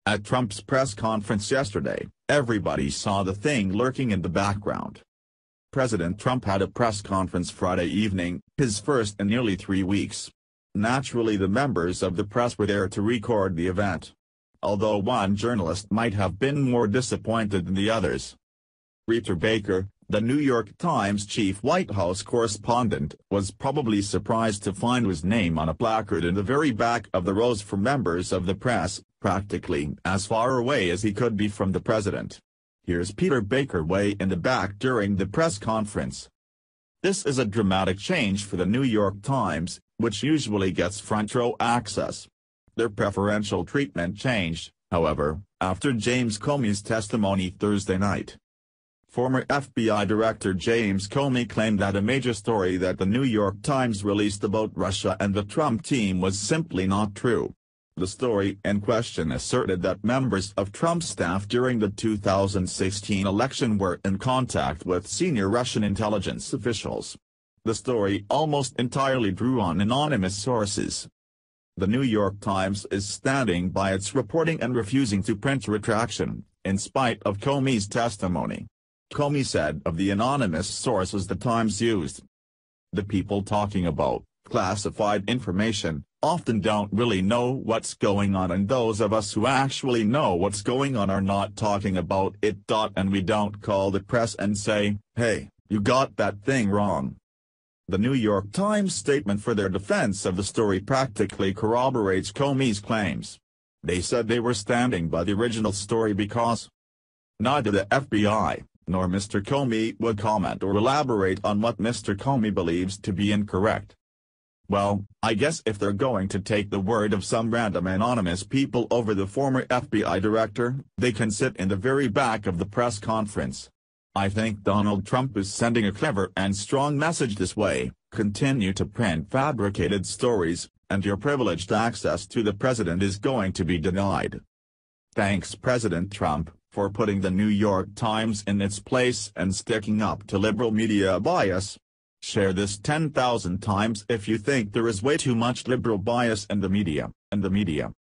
At Trump's press conference yesterday, everybody saw the thing lurking in the background. President Trump had a press conference Friday evening, his first in nearly 3 weeks. Naturally, the members of the press were there to record the event. Although one journalist might have been more disappointed than the others. Peter Baker, the New York Times chief White House correspondent, was probably surprised to find his name on a placard in the very back of the rows for members of the press, practically as far away as he could be from the president. Here's Peter Baker way in the back during the press conference. This is a dramatic change for the New York Times, which usually gets front-row access. Their preferential treatment changed, however, after James Comey's testimony Thursday night. Former FBI Director James Comey claimed that a major story that the New York Times released about Russia and the Trump team was simply not true. The story in question asserted that members of Trump's staff during the 2016 election were in contact with senior Russian intelligence officials. The story almost entirely drew on anonymous sources. The New York Times is standing by its reporting and refusing to print retraction, in spite of Comey's testimony. Comey said of the anonymous sources the Times used, "The people talking about classified information often don't really know what's going on, and those of us who actually know what's going on are not talking about it. And we don't call the press and say, 'Hey, you got that thing wrong.'" The New York Times statement for their defense of the story practically corroborates Comey's claims. They said they were standing by the original story because neither the FBI nor Mr. Comey would comment or elaborate on what Mr. Comey believes to be incorrect. Well, I guess if they're going to take the word of some random anonymous people over the former FBI director, they can sit in the very back of the press conference. I think Donald Trump is sending a clever and strong message this way: continue to print fabricated stories, and your privileged access to the president is going to be denied. Thanks President Trump, for putting the New York Times in its place and sticking up to liberal media bias. Share this 10,000 times if you think there is way too much liberal bias in the media.